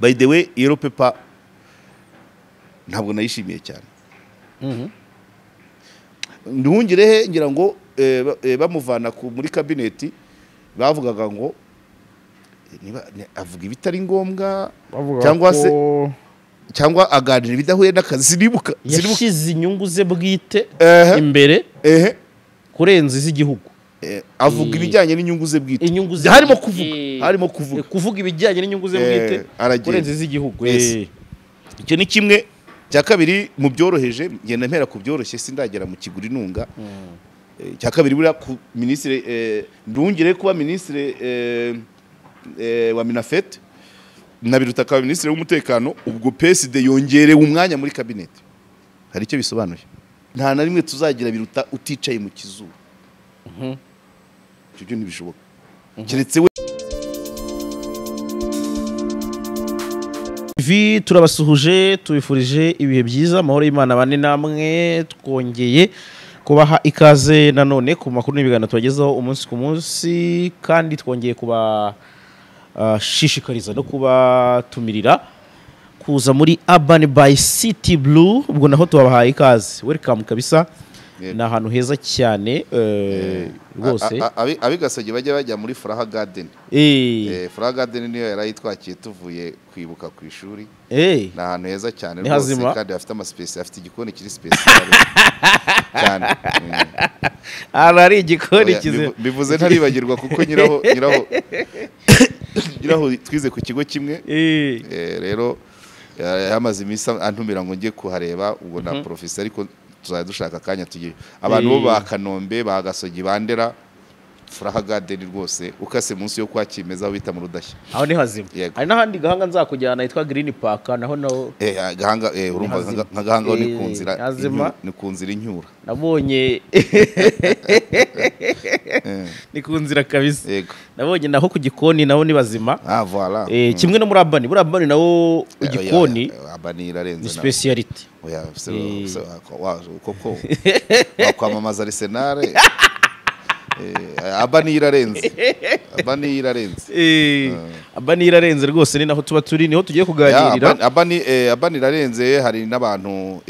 by the way yellow paper ntabwo nayishimiye cyane nduhungirehe ngira ngo bamuvana muri kabineti bavugaga ngo niba avuga ibitari ngombwa cyangwa aganira ibidahuye n'akazi ziribuka yashize inyungu ze bwite imbere kurenza iz'igihugu avuga ibijyanye n'inyungu ze bwite harimo kuvuga ibijyanye n'inyungu ze bwite kurenza iz'igihugu icyo ni kimwe cya kabiri mu byoroheje ngenda mpera ku byoroshye sindagera mu kigura inunga cya kabiri buriya ku ministre ndungire kuba ministre wa Minafet nabiruta ka ministre w'umutekano ubwo PSD yongerewe umwanya muri cabinet hari icyo bisobanuye nta na rimwe tuzagira biruta uticaye mu kizuru cyo ntibishoboka kiretse turabasuhuje tubifurije ibihe byiza amahoro y'Imana bane namwe twongeye kubaha ikaze nanone ku makuru n'ibiganiro tubagezaho umunsi ku munsi kandi twongeye kuba shishikariza no kuba tumirira kuza muri Urban by City Blue ubwo naho tubahaye ikaze welcome kabisa na ahantu heza cyane rwose abigasage bajya muri Furaha Garden Furaha Garden niyo yarayitwakiye tuvuye kwibuka ku ishuri na ahantu heza cyane rwose kandi afite ama space afite igikoni kiri special cyane ari igikoni kize bivuze ntaribagirwa kuko nyiraho twize ku kigo kimwe rero yamaze imisi antumira ngo ngiye kuhareba ubwo na professor ariko tuzajya dushaka akanya tugiye abantu bo ba Kanombe ba Gasogi bandera Furaha Garden rwose ukase munsi yo kwakimeza aho bita mu Rudashya aho ni hazima hari n'ahandi gahanga nzakujyana yitwa Green Park naho gahanga urumva nka gahanga ni kunzira inyura nabonye ni kunzira kabisa nabonye naho ku gikoni naho ni bazima voilà kimwe no muri Urban nawo igikoni Urban irarenze speciality oya koko wakwamamaza Arsenal Urban irarenze rwose ni naho tuba turi niho tugiye kuganirira Urban irarenze hari n'abantu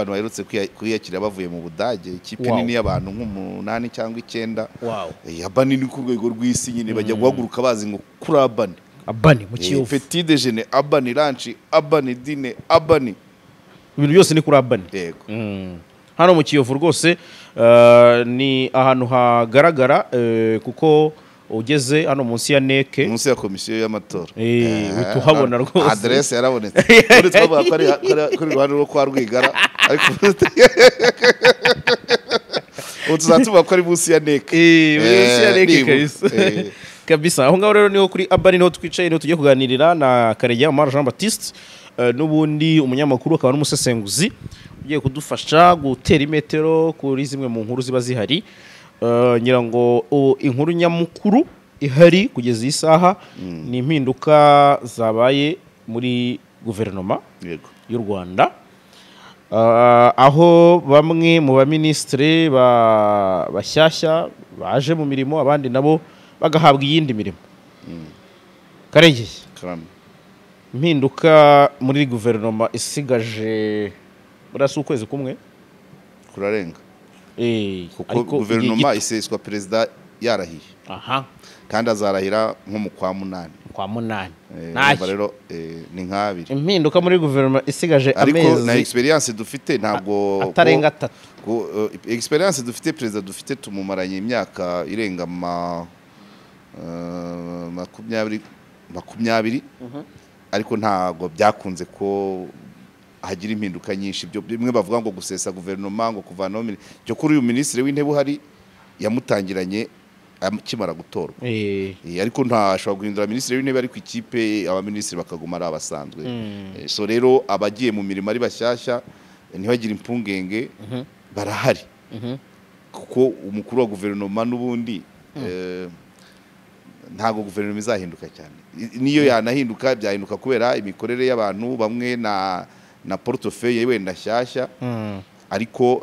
baherutse kwiyakira bavuye mu Budage ikipe nini y'abantu nk'8 cyangwa 9 Urban ni ku rwego rw'isi nyine bajya guhaguruka bazi ngo kuri Urban mu Kiyovu petit déjeuner Urban lunch Urban dîner Urban ibintu byose ni kuri Urban yego hano mu Kiyovu rwose ni ahantu hagaragara kuko ugeze hano munsi ya neke munsi ya komisiyo y'amatora utuhabona rwose adresse yarabonetse kuri twavuga ko ari kuri ruhande rwo kwa Rwigara ariko utuzatuba ko ari munsi ya neke munsi ya neke kabisa aho ngaho rero niho kuri Urban niho twicaye niho tugiye kuganirira na Karegeya Omar Jean Baptiste n'ubundi umunyamakuru akaba n'umusesenguzi ugiye kudufasha gutera imetero kuri zimwe mu nkuru ziba zihari ngira ngo inkuru nyamukuru ihari kugeza iyi saha ni impinduka zabaye muri guverinoma y'u Rwanda aho bamwe mu baministre bashyashya baje mu mirimo abandi nabo bagahabwa iyindi mirimo Karegeye impinduka muri guverinoma isigaje burasa ukwezi kumwe kurarenga kuko guverinoma iseswa perezida yarahiye kandi azarahira nko mu kwa munani rero ni nk'abiri impinduka muri guverinoma isigaje amezi ariko na experience dufite ntabwo atarenga 3 experience dufite perezida dufite tumumaranye imyaka irenga 20 ariko ntago byakunze ko hagira impinduka nyinshi byo bimwe bavuga ngo gusesa guverinoma ngo kuvanaho cyo kuri uyu ministre w'intebe hari yamutangiranye akimara gutorwa ariko ntashobora guhindura ministre w'intebe ariko ikipe abaministre bakaguma ari abasanzwe so rero abagiye mu mirimo ari bashyashya ntibagire impungenge barahari kuko umukuru wa guverinoma n'ubundi ntago guverinoma izahinduka cyane niyo yanahinduka byahinduka kubera imikorere y'abantu bamwe na portefeuille wenda shyashya ariko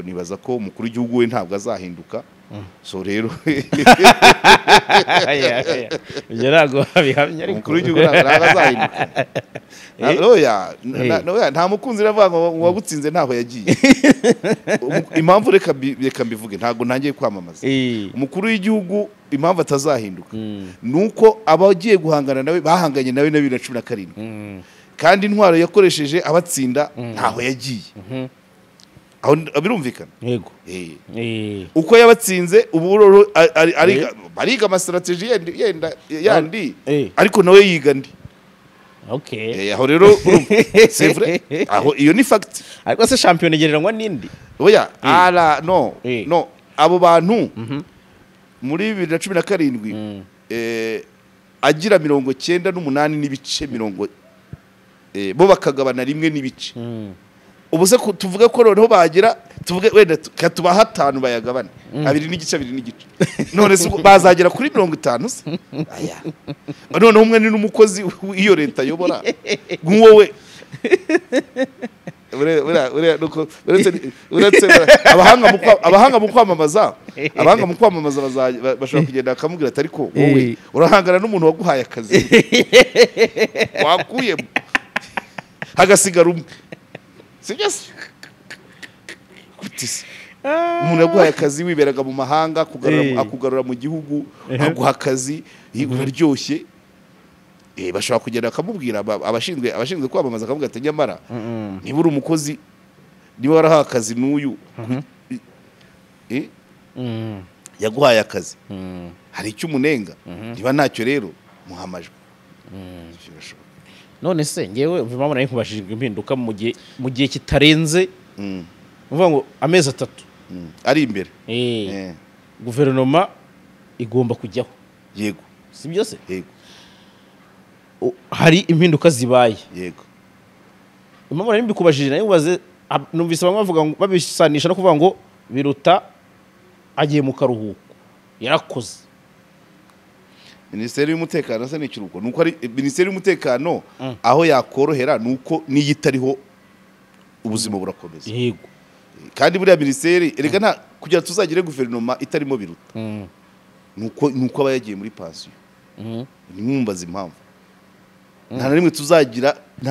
nibaza ko umukuru w'igihugu we ntabwo azahinduka so rero ibyo ntabwo babihamya ariko umukuru w'igihugu ntabwo azahinduka nta mukunzi iravuga ngo uwagutsinze ntaho yagiye. Impamvu reka mbivuge ntabwo ntangiye kwamamaza umukuru w'igihugu. Impamvu atazahinduka nuko abagiye guhangana nawe bahanganye nawe na 2017 kandi intwaro yakoresheje abatsinda ntaho yagiye. Aho birumvikana yego uko yabatsinze ubu bariga amastrategy yandi ariko nawe yiga ndi. Okay. Aho rero c'est vrai, aho iyo ni fact. Ariko se champion igereranywa n'indi? Oya, no abo bantu muri 2017 agira 98 n'ibice 70 bo bakagabana rimwe n'ibice. Ubu se tuvuge ko noneho bagira tuvuge wenda katuba 5 bayagabana 2 n'igice 2 n'igice none se bazagera kuri 50 se aya noneho umwe ni n'umukozi iyo leta yobora nk'wowe uretse abahanga mu kwamamaza bashobora kugenda bakamubwira ati ariko wowe urahangana n'umuntu waguhaye akazi wakuyemo hagasigara umwe sibyo kutise umuntu yaguhaye akazi wiberaga mu mahanga akugarura mu gihugu aguha akazi uraryoshye bashobora kugenda bakamubwira abashinzwe kwamamaza akavuga ati nyamara niba uri umukozi niba warahawe akazi n'uyu yaguhaye akazi hari icyo umunenga niba ntacyo rero muhamajwe. None se ngewe mvuma nari kubashijwe impinduka mu gihe kitarenze mvuga ngo amezi 3 ari imbere guverinoma igomba kujyaho. Yego si byose yego hari impinduka zibaye. Yego impamvu nari mbikubashije nayo ubaze numvise bamwe bavuga ngo babisanisha no kuvuga ngo Biruta agiye mu karuhuko yarakoze. Minisiteri y'umutekano se n'ikiruko nuko ari Minisiteri y'umutekano aho yakorohera nuko niyitariho ubuzima burakomeza. Yego kandi buriya minisiteri erega nta kugira tuzagire guverinoma itarimo Biruta nuko aba yagiye muri pension. Nimumbaza impamvu nta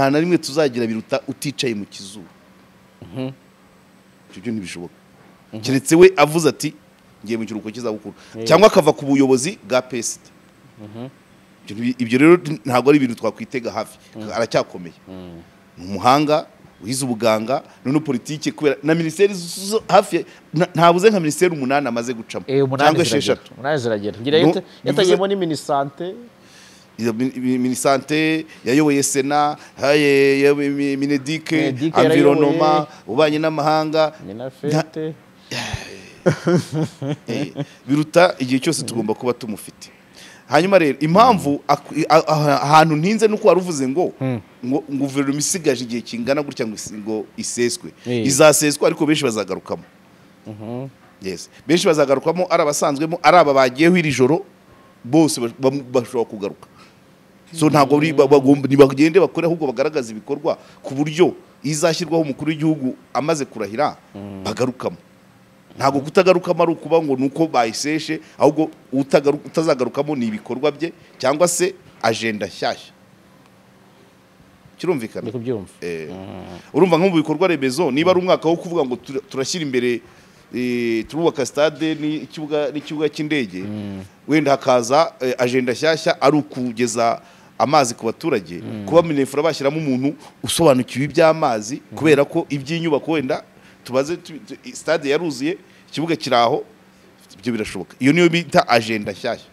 na rimwe tuzagira Biruta uticaye mu kizuru. Ibyo ntibishoboka keretse we avuze ati ngiye mu kiruko kizabukuru cyangwa akava ku buyobozi bwa PSD. Ibyo rero ntabwo ari ibintu twakwitega hafi aracyakomeye. Umuhanga wize ubuganga none politike kubera na ministeri hafi ntabuze nka ministeri 8 amaze gucamo cyangwa 6 ziragera ngira yatagiyemo ni minisante minisante yayoboye Sena haye Minedike environnement ubanye n'amahanga Biruta igihe cyose tugomba kuba tumufite. Hanyuma rero impamvu ahantu ntinze nuko waruvuze ngo guverinoma isigaje igihe kingana gutya ngo iseswe izaseswa ariko benshi bazagarukamo. Yes benshi bazagarukamo ari abasanzwemo ari aba bagiyeho iri joro bose bashobora kugaruka. So ntago bagende bakore ahubwo bagaragaza ibikorwa ku buryo izashyirwaho umukuru w'igihugu amaze kurahira bagarukamo. Ntago kutagarukamo ari ukuba ngo nuko bayiseshe ahubwo utazagarukamo ni ibikorwa bye cyangwa se agenda nshyashya. Kirumvikana urumva nko mu bikorwa remezo niba ari umwaka wo kuvuga ngo turashyira imbere turubaka stade n'ikibuga cy'indege wenda hakaza agenda nshyashya ari ukugeza amazi ku baturage kuba minefura bashyiramo umuntu usobanukiwe iby'amazi kubera ko iby'inyubako wenda tubaze stade yaruzuye ikibuga kiraho ibyo birashoboka. Iyo niyo bita agenda nshyashya.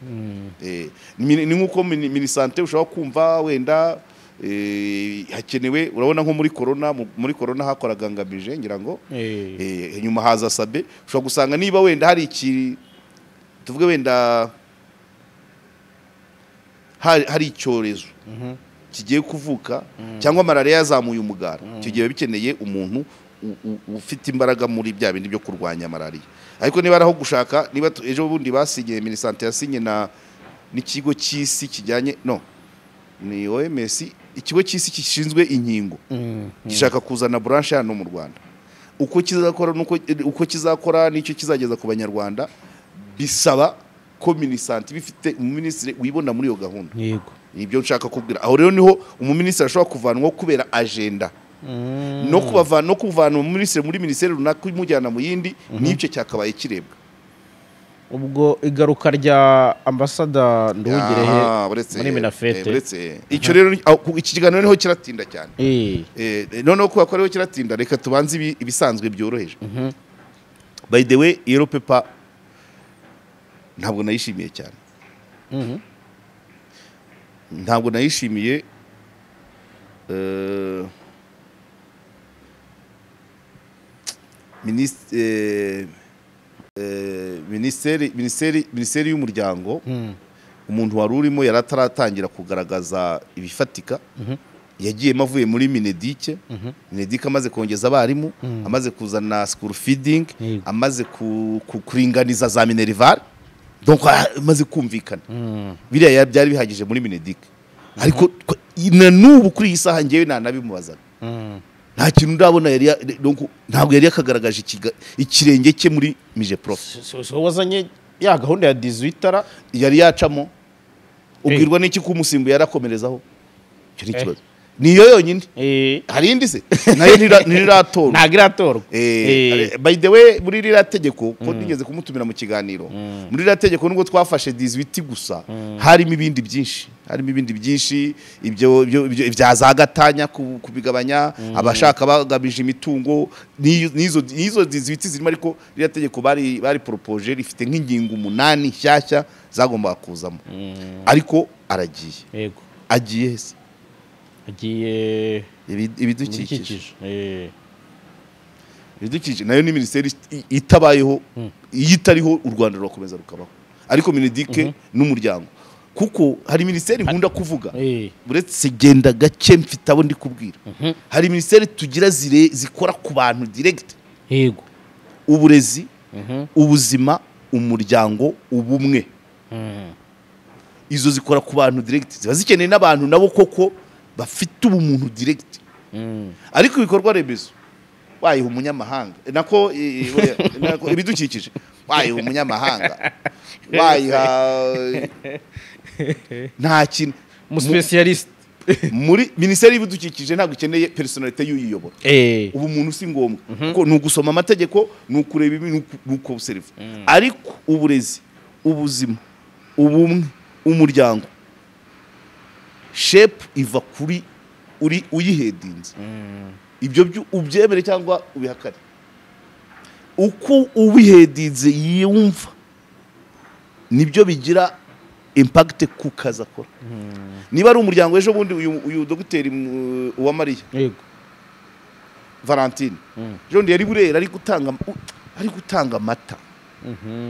Ni nkuko minisante ushobora kumva wenda hakenewe urabona nko muri corona hakoraga ngamije ngira ngo nyuma haza Sabe ushobora gusanga niba wenda hari iki tuvuge wenda hari icyorezo kigiye kuvuka cyangwa malaria yazamuye umugara icyo gihe bikeneye umuntu ufite imbaraga muri bya bindi byo kurwanya malaria. Ariko niba araho gushaka niba ejo bundi basinye minisante yasinye n'ikigo cy'isi kijyanye ni OMS ikigo cy'isi gishinzwe inkingo gishaka kuzana branche hano mu Rwanda uko kizakora n'icyo kizageza ku banyarwanda bisaba ko minisante bifite umuminisitiri wibona muri iyo gahunda. Yego. Ibyo nshaka kubwira aho rero niho umuminisitiri ashobora kuvanwa kubera agenda no kuvana umuminisitiri muri minisiteri runaka imujyana mu yindi n'icyo cyakabaye kirebwa. Ubwo igaruka rya ambasada Nduhungirehe muri Minafete icyo rero iki kiganiro niho kiratinda cyane noneho kuba ko ariho kiratinda reka tubanze ibisanzwe byoroheje. By the way yellow paper ntabwo nayishimiye cyane. Ntabwo nayishimiye minisiteri y'umuryango umuntu wari urimo yari ataratangira kugaragaza ibifatika yagiyemo avuye muri Minedike. Minedike amaze kongeza abarimu amaze kuzana school feeding amaze kuringaniza za Minerval donc amaze kumvikana biriya byari bihagije muri Minedike. Ariko na n'ubu kuri iyi saha ngewe nanabimubazaga nta kintu ndabona ntabwo yari yakagaragaje ikirenge cye muri mije prof. So wazanye ya gahunda ya 18 yari yacamo ubwirwa n'iki kumusimbu yarakomerezaho cyo n'ikibazo niyo yonyine hari indi se nayo niriratorwa ntago iratorwa. By the way muri rira tegeko ko nigeze kumutumira mu kiganiro muri rira tegeko nubwo twafashe 18 gusa harimo ibindi byinshi ibyo byazagatanya kubigabanya abashaka bagabije imitungo nizo 18 zirimo. Ariko rira tegeko bari propoje rifite nk'ingingo 8 nshyashya zagomba kuzamo ariko aragiye. Yego agiye hese agiye ibidukikije nayo ni minisiteri itabayeho itariho u Rwanda rukomeza rukabaho. Ariko Minedike n'umuryango kuko hari minisiteri nkunda kuvuga buretse genda gake mfite abo ndi kubwira hari minisiteri tugira zikora ku bantu direct. Yego uburezi ubuzima umuryango ubumwe izo zikora ku bantu direct ziba zikeneye n'abantu nabo koko bafite ubumuntu direct. Ariko ibikorwa remezo wayiha umunyamahanga nako ibidukikije wayiha umunyamahanga wayiha nta kintu mu specialist muri minisiteri y'ibidukikije ntabwo ikeneye personalite y'uyiyobora. Ubumuntu si ngombwa kuko n'ugusoma amategeko n'ukureba ibintu n'uko observe. Ariko uburezi ubuzima ubumwe umuryango shape iva kuri uri uyihedinze ibyo ubyemere cyangwa ubihakare uko ubihedinze yumva nibyo bigira impact ku kaza akora. Niba ari umuryango ejo bundi uyu dogiteri wa Mariya Valentine John yari burera ari gutanga amata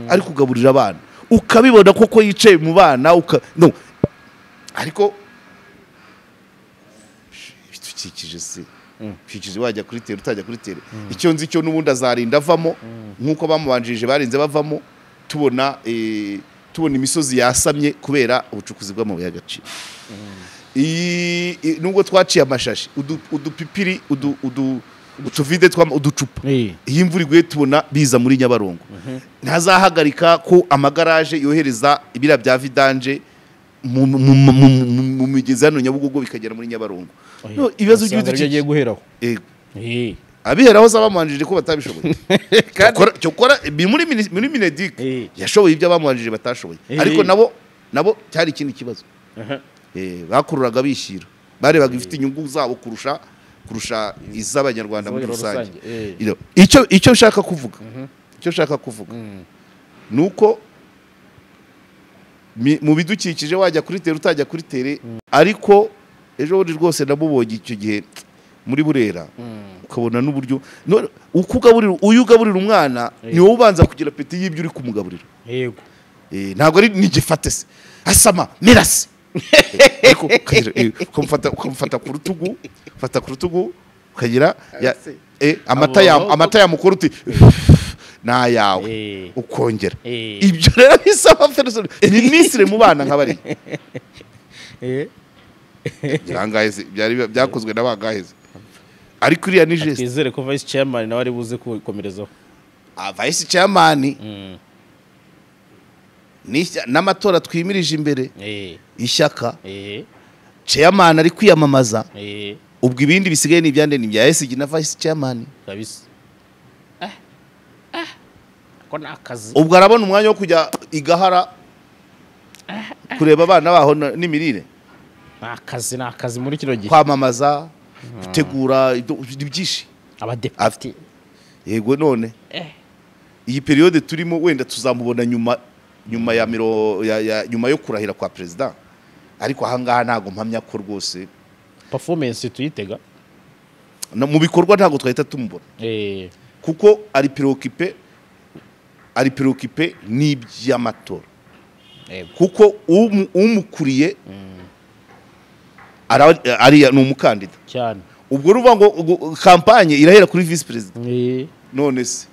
ari kugaburira abana ukabibona koko yicaye mu bana no ariko bitukikije se kwikije wajya kuri tere utajya kuri tere icyo nzi cyo nubundi azarinda avamo nkuko bamubanjirije barinze bavamo tubona imisozi yasamye kubera ubucukuzi bw'amabuye y'agaciro. Nubwo twaciye amashashi udupipiri utuvide uducupa iyi imvura iguye tubona biza muri Nyabarongo ntazahagarika ko amagaraje yohereza ibira bya vidanje mu migezi hano Nyabugogo bikagera muri Nyabarongo. Ibibazo by'ibidukikije guheraho abiheraho zabamanjije ko batabishoboye cyokora muri Minedike yashoboye ibyo abamanjije batashoboye. Ariko nabo cyari ikindi kibazo bakururaga bishyira barebaga ifite inyungu zabo kurusha iz'abanyarwanda muri rusange. Icyo nshaka kuvuga nuko mu bidukikije wajya kuri tere utajya kuri tere. Ariko ejo bundi rwose namubonye icyo gihe muri Burera ukabona n'uburyo uko ugaburira umwana ni wowe ubanza kugira peti y'ibyo uri kumugaburira. Yego ntabwo ari nigifate se asama mirase ukamufata ku rutugu ukagira amata ya mukuru uti nayawe ukongera. Ibyo rero bisaba minisitiri mu bana nk'abari byakozwe n'abangaheze. Ariko iriya ni geste twizere ko vice chairman nawe ari buze gukomerezaho. Vice chairman n'amatora twimirije imbere ishyaka eh chairman ari kwiyamamaza eh ubwo ibindi bisigaye ni ibyande ni bya SG na vice chairman kabisa ko nakazi ubwo arabona umwanya wo kujya igahara kureba abana baho n'imirire nakazi muri kino gihe kwamamaza gutegura ibyishi abadepite yego none iyi periode turimo wenda tuzamubona nyuma ya nyuma yo kurahira kwa president ariko ahangaha ntago mpamya ko rwose performance tuyitega mu bikorwa ntago twahita tumubona kuko ari preoccupé n'iby'amatora kuko umukuriye ari ni umukandida cyane ubwo ruvuga ngo kampanye irahera kuri vice president none se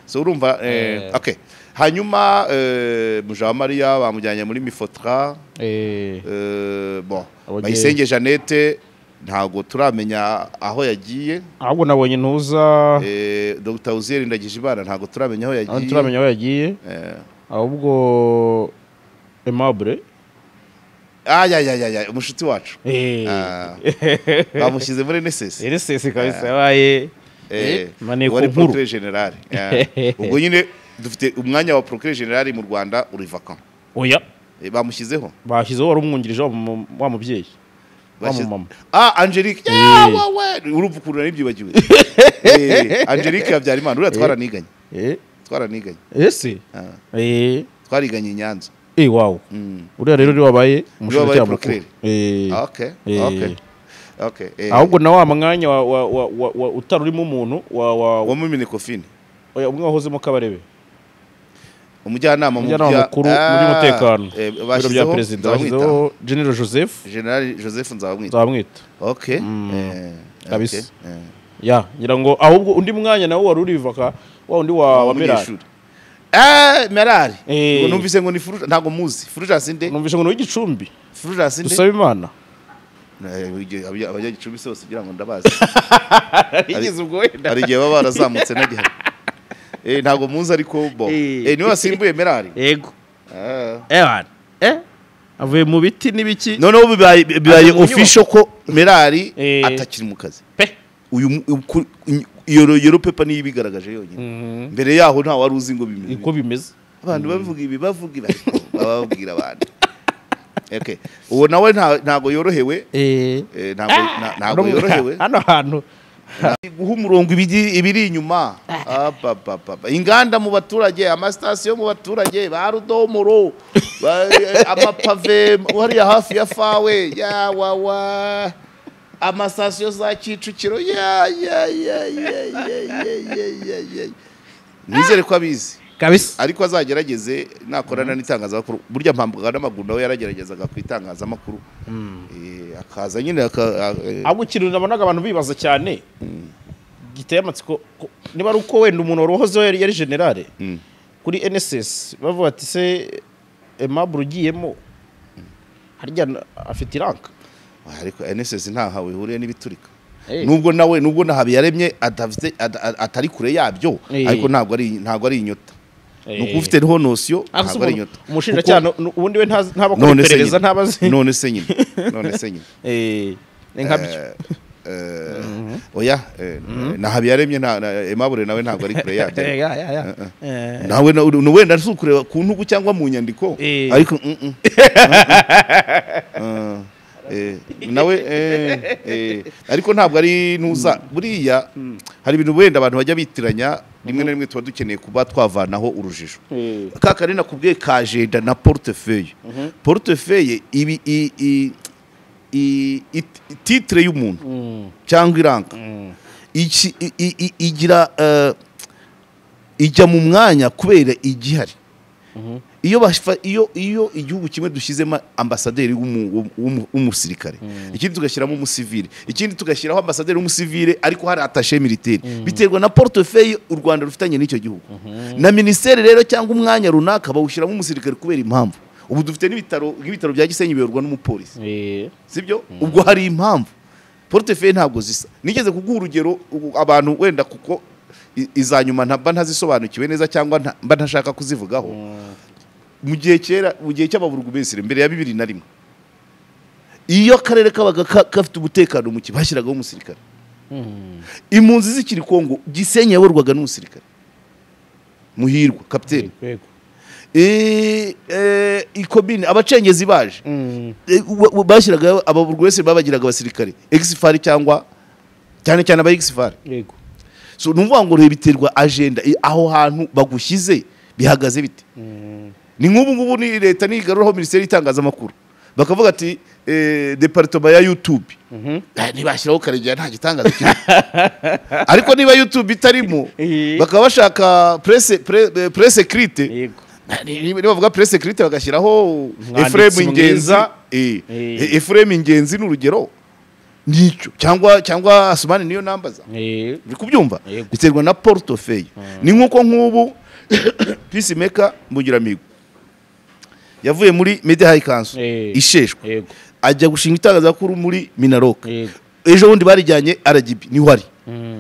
so urumva okay hanyuma Mujawamariya bamujyanye muri Mifotra bon Bayisenge Jeannette ntago turamenya aho yagiye ahubwo nabonye ntuza Dr Uziel Ndagijimana ntago turamenya aho yagiye ahubwo Aimable aya umushuti wacu bamushyize muri NSS kabisa yabaye maneko nkuru general ubwo nyine dufite umwanya wa procureur general mu Rwanda uri vacant oya bamushyizeho wari umwungirije wa mubyeyi mama Angelique urumva ukuntu nibyibagiwe Angelique Habyarimana uriya twaraniganye ese twariganye Nyanza wow uriya rero wabaye umushinjacyaha mukuru okay ahubwo na wa mwanya wa utarurimo umuntu wa mu Minecofine oya umwe wahozemo Kabarebe umujyanama mukuru muri mutekano biro bya president wahizeho General Joseph nzabamwita okay kabisa ngira ngo ahubwo undi mwanya nawo wari urivaka wa undi wa Merari Merari ngo numvise ngo ni Furuja ntago muzi Furuja sinde numvise ngo no igicumbi Furuja sinde dusaba Imana abajya gicumbi sose kugira ngo ndabazi arigize ubwo wenda ari gihe baba barazamutse nagihari ntago muzi ariko bo niwe wasimbuye Merari yego avuye mu biti n'ibiki noneho bibaye official ko Merari atakiri mu kazi uyu iyo pepa niyo ibigaragaje yonyine mbere yaho nta wari uzi ngo bimeze abantu bavuga bababwira abantu okay uwo nawe ntago yorohewe ntago yorohewe hano hantu guha umurongo ibiri inyuma inganda mu baturage amasitasiyo mu baturage ba Rudomoro amapave hariya hafi ya fawe wawa amasitasiyo za Kicukiro nizere ko abizi kabisa ariko azagerageze nakorana n'itangazamakuru burya mpambuka n'amaguru nawe yarageragezaga ku itangazamakuru akaza nyine ahubwo ikintu nabonaga abantu bibaza cyane giteye amatsiko niba ari uko wenda umuntu warohozeho yari generale kuri NSS bavuga ati se Aimable ugiyemo harya afite iranka ariko NSS ntaho wihuriye n'ibiturika nubwo nahabiyaremye atari kure yabyo ariko ntabwo ari inyota nuko ufite ho nosyo ntabwo ari inyota umushinjacyaha ubundi we ntabakora iperereza ntabazi none se nyine ni nkabyo oya nahabiyaremye Aimable nawe ntabwo ari kure yabyo nawe wenda nsukureba ku ntugu cyangwa mu nyandiko ariko nawe ariko ntabwo ari ntuza buriya hari ibintu wenda abantu bajya bitiranya rimwe na rimwe tuba dukeneye kuba twavanaho urujijo kaka rena kubwiye ka agenda na portefeuille titre y'umuntu cyangwa iranka igira ijya mu mwanya kubera igihari iyo igihugu kimwe dushyizemo ambasaderi w'umusirikare ikindi tugashyiramo umusivile ikindi tugashyiraho ambasaderi w'umusivile ariko hari attaché militaire biterwa na portefeuille u Rwanda rufitanye n'icyo gihugu na ministeri rero cyangwa umwanya runaka bawushyiramo umusirikare kubera impamvu ubu dufite n'ibitaro bya Gisenyi biyorwa n'umupolisi sibyo ubwo hari impamvu portefeuille ntabwo zisa nigeze kuguha urugero abantu wenda kuko izanyuma mba ntazisobanukiwe neza cyangwa mba ntashaka kuzivugaho. Mu gihe cy'ababurugumesire mbere ya 2001 iyo akarere kabaga gafite umutekano muke bashyiragaho umusirikare. Impunzi zikiri Kongo Gisenyi yaborwaga n'umusirikare Muhirwa kapiteni. Ikobine abacengezi baje bashyiraga ababurugumesire babagiraga abasirikare exfari cyangwa cyane aba exfari. Yego. So numva ngo biterwa agenda aho hantu bagushyize bihagaze bite. Ni ngubu ni leta nigaruraho ministeri itangazamakuru bakavuga ati departement ya YouTube ntibashyiraho Karegeya nta gitangaza kiri. Ariko niba YouTube itarimo bakaba bashaka presse écrite niba bavuga presse écrite bagashyiraho Ephraim Ingenzi n'urugero nicyo cyangwa Asumani niyo nambaza. Uri kubyumva biterwa na portefeuille. Ni nkuko nk'ubu Peacemaker Mbugiramigo yavuye muri Media High Council isheshwe ajya gushinga itangazamakuru muri Minaloc. Ejo bundi barijyanye RGB niho ari.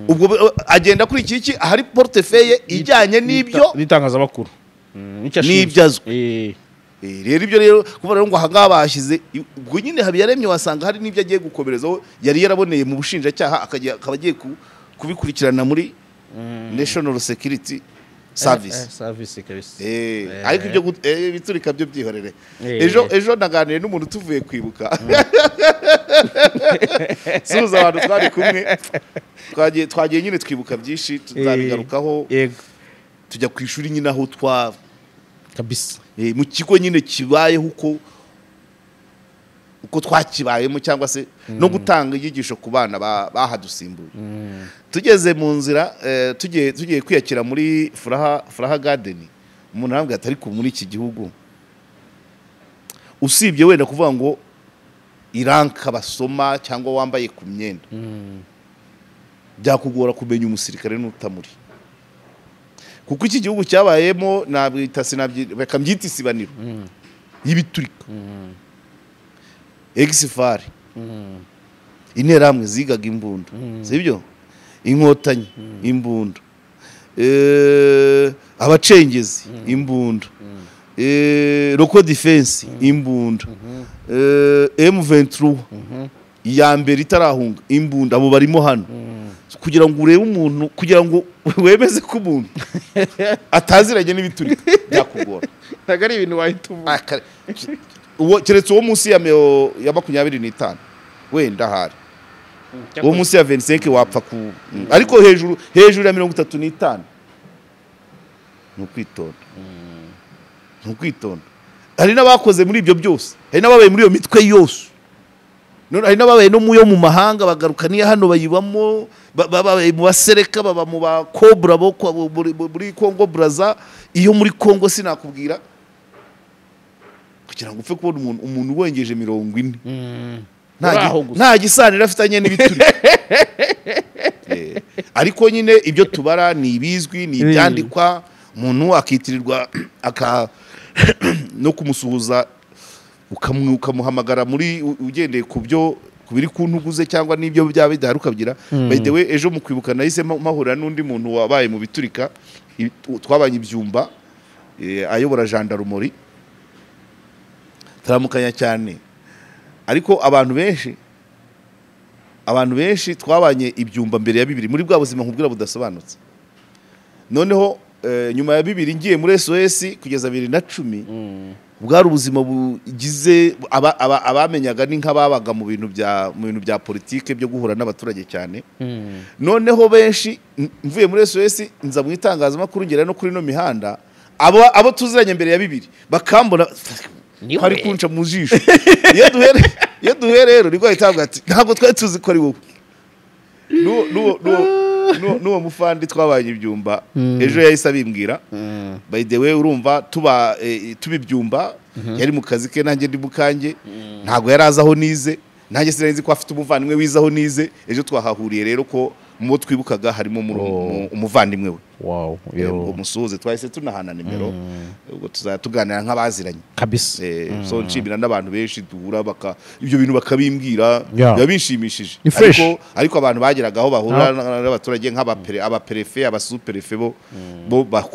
Ubwo agenda kuri iki ahari portefeuille ijyanye n'ibyo n'itangazamakuru n'ibyazwe. Rero ibyo rero kubera ngo ahanga bashyize ubwo nyine habiyaremye wasanga hari n'ibyo agiye gukomerezaho yari yaraboneye mu bushinjacyaha akaba agiye kubikurikirana muri National Security Service. Ariko ibyo biturika byo byihorere. Ejo naganiriye n'umuntu tuvuye kwibuka suza abantu twari kumwe twagiye nyine twibuka byinshi tuzabigarukaho. Tujya ku ishuri nyine aho kabisa mu kigo nyine kibayeho uko twakibayemo cyangwa se no gutanga inyigisho ku bana bahadusimbuye. Tugeze mu nzira tugiye kwiyakira muri Furaha Garden umuntu arambwira ati ariko muri iki gihugu usibye wenda kuvuga ngo iranka basoma cyangwa wambaye ku myenda byakugora kumenya umusirikare n'utamuri kuko iki gihugu cyabayemo bakambyita isibaniro y'ibiturika exfari interahamwe zigaga imbunda sibyo inkotanyi imbunda abacengezi imbunda Local Defense imbunda M23 iya mbere itarahunga imbunda abo barimo hano kugira ngo urebe umuntu kugira ngo wemeze ko umuntu ataziranye n'ibiturika byakugora nagari ibintu wahituvuga keretse uwo munsi ya 25 wenda hari uwo munsi ya 25 wapfa ku ariko hejuru ya 35 nukwitonda hari n'abakoze muri ibyo byose hari n'ababaye muri iyo mitwe yose hari n'ababaye no mu mahanga bagaruka niya hano bayibamo babaye mu basereka baba mu ba Cobra bo muri Congo Brazza iyo muri Congo sinakubwira kugira ngo upfe kubona umuntu wengeje 40 nta gisanira afitanye n'ibituri ariko nyine ibyo tubara ni ibizwi ni ibyandikwa umuntu akitirirwa no kumusuhuza ukamuhamagara muri ugendeye ku byo kubiri kuntuguze cyangwa n'ibyo byaba bidaharuka bigira by the way ejo mu kwibuka nahise mahura n'undi muntu wabaye mu biturika twabanye ibyumba ayobora gendarmerie taramukanya cyane ariko abantu benshi twabanye ibyumba mbere ya 2 muri bwa buzima nkubwira budasobanutse noneho nyuma ya 2 ngiye muri SOS kugeza 2010 bwari ubuzima bugize abamenyaga ni nk'ababaga mu bintu bya politike byo guhura n'abaturage cyane noneho benshi mvuye muri SOS nza mu itangazamakuru ngera no kuri no mihanda abo tuziranye mbere ya 2 bakambona hari kunca mu jisho iyo duhere rero niko yitabwa ati ntabwo twari tuzi ko ari wowe nuwo mufandi twabanye ibyumba ejo yahise abimbwira by the way urumva tubibyumba yari mu kazi ke nanjye ndi mukange ntago yari azaho nize nanjye sinari ko afite umuvandimwe wizaho nize ejo twahahuriye rero ko mu bo twibukaga harimo umuvandimwe we wow umusuhuze twahise tunahana nimero ubwo tuzatuganira nk'abaziranye kabisa so nshimira n'abantu benshi duhura ibyo bintu bakabimbwira bishimishije ariko abantu bageragaho bahura n'abaturage abaperefe abasuperefe bo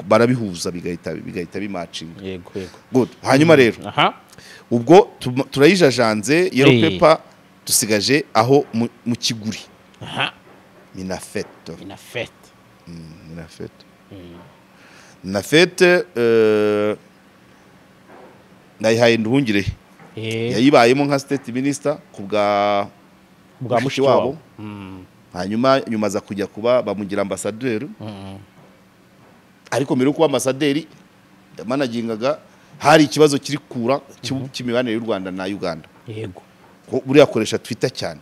barabihuza bigahita bimacinga yego good hanyuma rero ubwo turayijajanze yellow paper dusigaje aho mu kiguri Minafeto nayihaye Nduhungire yayibayemo nka state minister ku bwa mushi wabo hanyuma nyuma za kujya kuba bamugira ambassadeur ariko mbere yo kuba ambassadeur yamanagingaga hari ikibazo kiri kura cy'imibanire y'u Rwanda na Uganda yego buriya akoresha Twitter cyane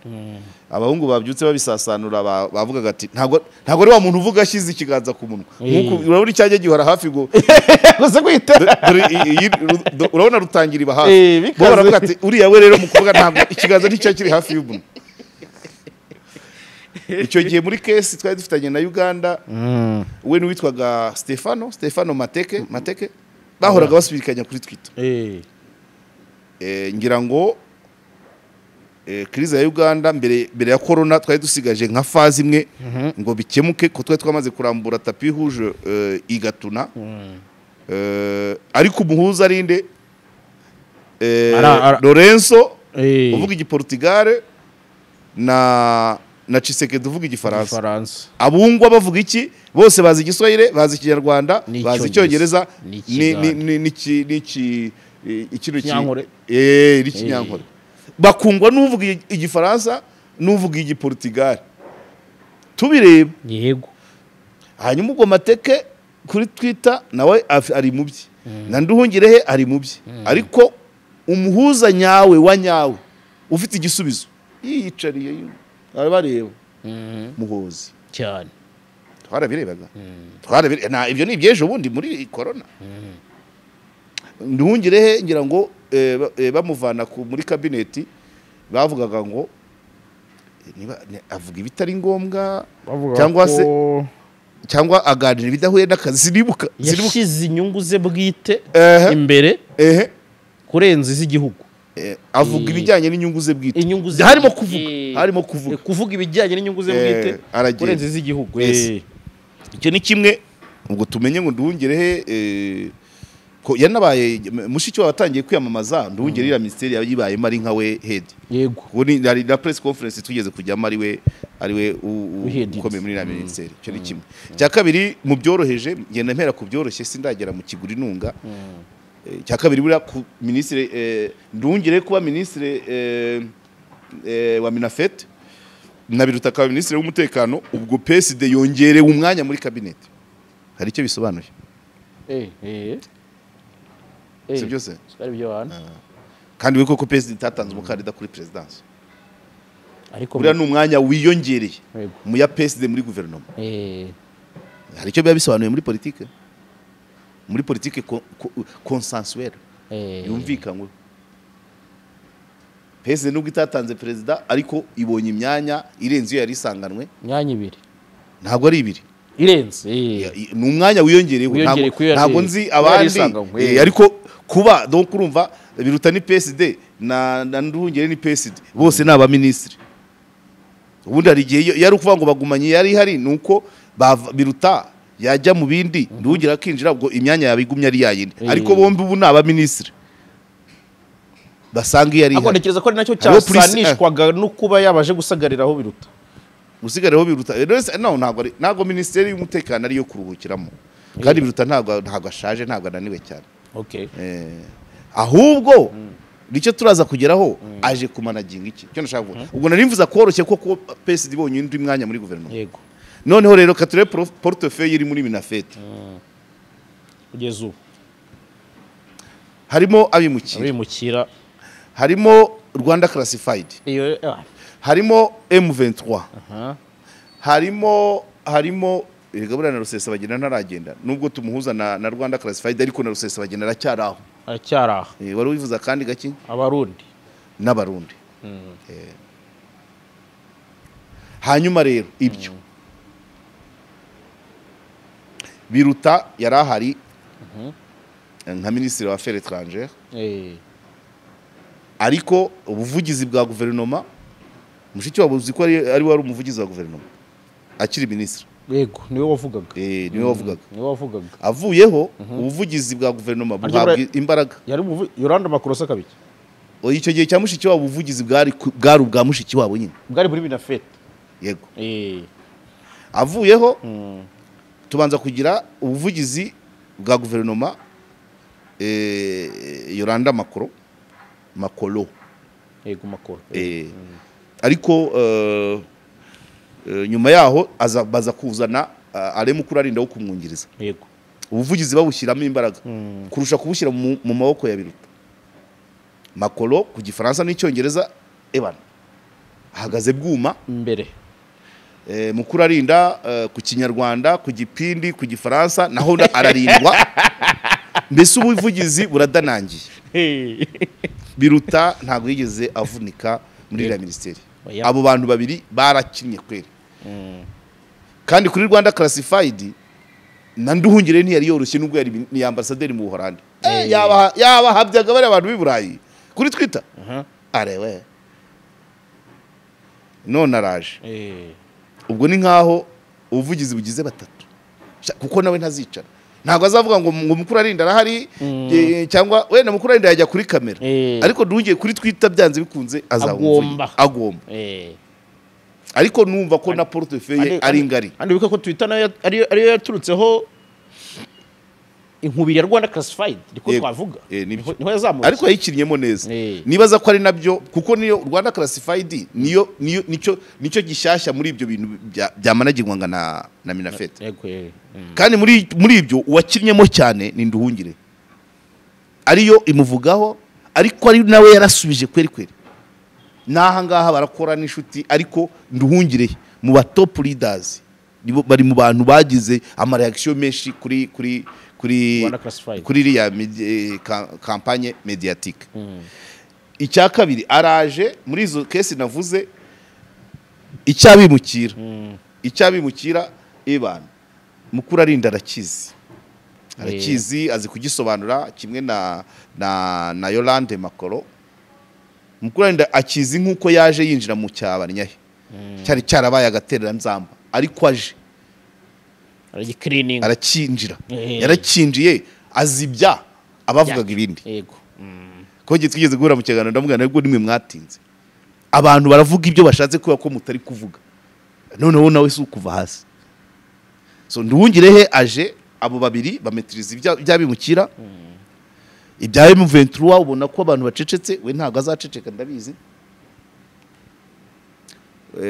abahungu babyutse babisasanura bavugaga ati ntago ari wa muntu uvuga ashyize ikiganza ku munwa nkuko urabona icyajya gihora hafi go gusa kwita urabona rutangira iba hafi bo baravuga ati uriya we rero mu kuvuga ntabwo ikiganza nicyo kiri hafi y'umuntu icyo gihe muri case twari dufitanye na Uganda we n'uwitwaga Stefano Mateke bahoraga basubirikanya kuri Twitter ngira ngo krize ya Uganda mbere ya corona twari dusigaje nka fazi imwe ngo bikemuke ko twari twamaze kurambura tapi rouge igatuna ariko umuhuza arinde Lorenzo uvuga igiportugale na Tshisekedi uvuga igifaransa abungwa bavuga iki bose bazi igiswahili bazi ikinyarwanda bazi icyongereza n'iki ikinyankore bakungwa n'uvuga igifaransa n'uvuga igiportugal tubireba yego hanyuma ubwo Mateke kuri Twitter nawe ari mu bye na Nduhungirehe ari mu bye ariko umuhuza nyawe wa nyawe ufite igisubizo yiyicariye bareba muhozi cyane twarabirebaga ibyo ni ibyejo bundi muri corona Nduhungirehe ngira ngo bamuvana muri kabineti bavugaga ngo avuga ibitari ngombwa cyangwa aganira ibidahuye n'akazi ziribuka yashyize inyungu ze bwite imbere kurenza iz'igihugu avuga ibijyanye n'inyungu ze bwite harimo kuvuga ibijyanye n'inyungu ze bwite kurenza iz'igihugu icyo ni kimwe ubwo tumenye ngo Nduhungirehe ko yanabaye mushiki watangiye kwiyamamaza Nduhungire ira ministeri yayibayemo ari nka we head yego ubwo ari na press conference tugeze kujyamo ari we ukomeye muri na ministeri cyo ni kimwe cya kabiri mu byoroheje ngenda mpera ku byoroshye sindagera mu kiguri nunga cya kabiri buri ku ministre Nduhungire kuba ministre wa Minafet na Biruta ka ministre w'umutekano ubwo PSD yongerewe umwanya muri cabinet hari icyo bisobanuye si byose kandi we koko PSD tatanze umukandida kuri presidence ariko buriya ni umwanya wiyongereye mu ya PSD muri guverinoma hari icyo biba bisobanuye muri politike consensuelle yumvikanywe PSD nubwo itatanze perezida ariko ibonye imyanya irenze iyo yari isanganwe imyanya ibiri ntabwo ari ibiri irenze ni umwanya wiyongereyeho ntabwo nzi abandi ariko kuba donc urumva Biruta ni PSD na Nduhungire ni PSD bose ni abaministri ubundi hari igihe yari ukuvuga ngo bagumanye yari hari nuko Biruta yajya mu bindi Nduhungire akinjira ubwo imyanya yabigumye ari yayindi ariko bombi ubu ni abaministri basanga yari ako ntekereza ko nacyo cyasanishwaga no kuba yabaje gusagariraho Biruta gusigariraho Biruta ntabwo ministeri y'umutekano ariyo kuruhukiramo kandi Biruta ntabwo ashaje ntabwo ananiwe cyane ahubwo nicyo turaza kugeraho aje kumanaginga iki cyo nashaka ubwo nari mvuza koroshye ko PSD ibonye indi mwanya muri guverinoma yego noneho rero kature portefeuille iri muri Minafet kugeza ubu harimo abimukira harimo Rwanda Classified harimo M23 harimo Gabura na Rusesabagina ntaragenda nubwo tumuhuza na Rwanda Classified ariko na Rusesabagina aracyaraho aracyaraho wari wivuza kandi gaki abarundi n'abarundi hanyuma rero ibyo Biruta yari ahari nka minisitiri wa affaires étrangères ariko ubuvugizi bwa guverinoma mushiki wabo uzi ko ari wari umuvugizi wa guverinoma akiri minisitiri. Yego niwe wavugaga. Niwe wavugaga. Niwe wavugaga. Avuyeho ubuvugizi bwa guverinoma buhabwa imbaraga. Yari Yolande Makorosa kabiki. Icyo gihe cya mushiki wabo ubuvugizi bwari ubwa mushiki wabo nyine. Bwari muri Minafete. Yego. Avuyeho tubanza kugira ubuvugizi bwa guverinoma Yolande Makoro. Yego Makoro. Ariko nyuma yaho baza kuzana ale mukuru arinda wo kumwungiriza. Yego. Ubuvugizi babushyiramo imbaraga kurusha kubushyira mu maboko ya Biruta. Makoro ku gifaransa n'icyongereza ebana ahagaze bwuma imbere. Mukuru arinda ku kinyarwanda, ku gipindi, ku gifaransa naho ararindwa. Mbese ubuvugizi buradanangiye. Biruta ntago yigeze avunika muri la ministeri. Abo bantu babiri barakinnye kwera. Kandi kuri Rwanda Classified na Nduhungire ntiyari yoroshye nubwo yari ni ambassadeur mu Buholandi. Yaba habyaga bari abantu b'Iburayi kuri Twitter. Arewe none araje. Ubwo ni nkaho ubuvugizi bugize batatu kuko nawe ntazicara. Ntabwo azavuga ngo mukuru arinda arahari cyangwa wenda mukuru arinda yajya kuri kamera ariko Nduhungiye kuri Twitter byanze bikunze azagomba. Ariko numva ko na portefeuille ari ngari. Andi bika ko Twitter nayo ariyo yaturutseho inkubiri ya Rwanda Classified niko twavuga. Niho yazamutse. Ariko yayikinyemo neza. Nibaza ko ari nabyo kuko niyo Rwanda Classified nico gishyashya muri ibyo bintu byamanagirwa na Minafete. Kandi muri ibyo uwakinyemo cyane ni Nduhungire. Ariyo imuvugaho ariko ari nawe yarasubije kweri. Naha ngaha barakora n'ishuti ariko Nduhungire mu ba top leaders bari mu bantu bagize ama reaction menshi kuri iriya campagne mediatique. Icya kabiri araje muri izo case navuze icyabimukira ebana mukuru arinda arakizi azi kugisobanura kimwe na Yolande Makoro. Mukuru arinda akizi nkuko yaje yinjira mu cyabanyahe cyari cyarabaye agaterera nzamba ariko aje arakinjira yarakinjiye azibya abavugaga ibindi. Yego. Ko twigeze guhura mu kiganiro ndamugana ariko nimwe mwatinze. Abantu baravuga ibyo bashatse kuba ko mutari kuvuga. Noneho nawe si ukuva hasi. So Nduhungirehe aje abo babiri bametrize ibyabimukira. Ibya M23 ubona ko abantu bacecetse we ntago azaceceka ndabizi.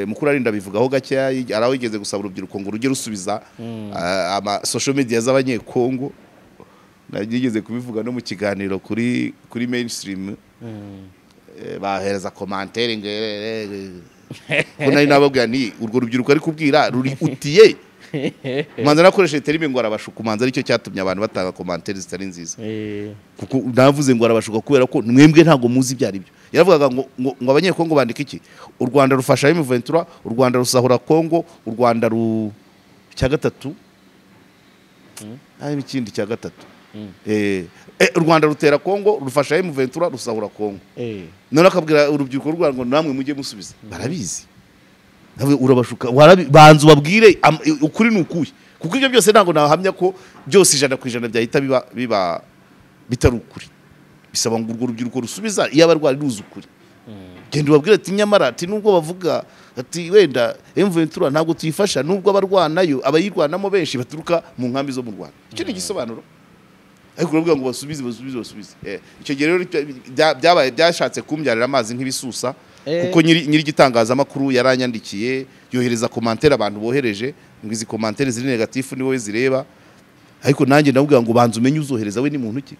Mukuru arinda bivugaho gake arawigeze gusaba urubyiruko ngo rujye rusubiza ama social media z'abanyekongo. Nagigeze kubivuga no mu kiganiro kuri mainstream. Bahereza commentaire ko nari nababwira ni urwo rubyiruko ari kubwira ruri utiye. Manza nakoresheje terime ngo arabashuka manza aricyo cyatumye abantu batanga commentaire zitari nziza. Kuko navuze ngo arabashuka kubera ko mwembwe ntago muzi byari byo. Yaravugaga ngo abanyekongo bandika iki? U Rwanda rufasha M23, u Rwanda rusahura Kongo, u Rwanda cya gatatu. Ikindi cya gatatu. U Rwanda rutera Kongo, rufasha M23, rusahura Kongo. None akabwira urubyiruko rwa ngo namwe mujye musubiza. Barabizi. Nawe urabashuka banzu babwire ukuri nukuye. Kuko ibyo byose ntago nahamya ko byose 100% byahita biba bitari ukuri. Bisaba ngo urwo rubyiruko rusubiza iyo abarwari ruzi ukuri. Genda ubabwire ati nyamara ati nubwo bavuga ati wenda M23 ntabwo tuyifasha nubwo abarwanayo abayirwanamo benshi baturuka mu nkambi zo mu Rwanda. Icyo ni gisobanuro. Ariko uravuga ngo basubize. Icyo gihe rero byabaye byashatse kumbyarira amazi nk'ibisusa. Kuko nyiri gitangazamakuru yaranyandikiye yohereza commentaire abantu bohereje ngo izi commentaire ziri negative ni wowe zireba. Ariko nanjye ndabwira ngo banze umenye uzohereza we ni muntu ki.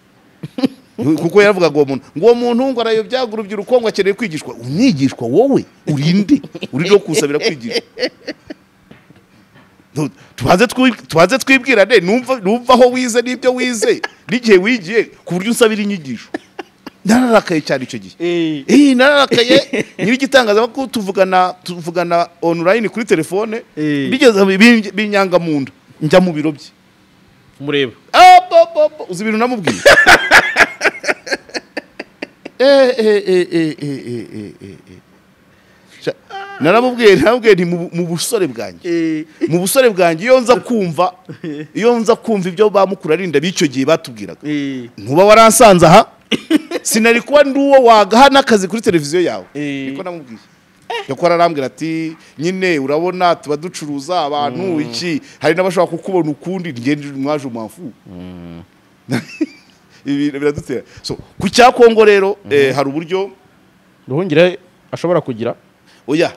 Kuko yaravuga ngo uwo muntu ngo arayobyaga urubyiruko ngo akeneye kwigishwa. Umwigishwa wowe urinde uri no kusabira kwigishwa. Tubanze twibwirane numva aho wize n'ibyo wize n'igihe wigiye ku buryo usabira inyigisho. nararakaye cyane icyo gihe nararakaye nyiri igitangazamakuru tuvugana online kuri telefone bigeze binyanga mu nda njya mu biro bye mureba uzi ibintu namubwiye naramubwiye nti mu busore bwanjye iyo nza kumva ibyo bamukura arinda b'icyo gihe batubwiraga ntuba waransanze aha sinari kuba ndi uwo wagaha n'akazi kuri televiziyo yawe niko namubwiye yakora arambwira ati nyine urabona tuba ducuruza abantu iki hari n'abashaka kukubona ukundi ngende mwaje umwafu ibi biradutera so ku cya Kongo rero hari uburyo Nduhungire ashobora kugira oya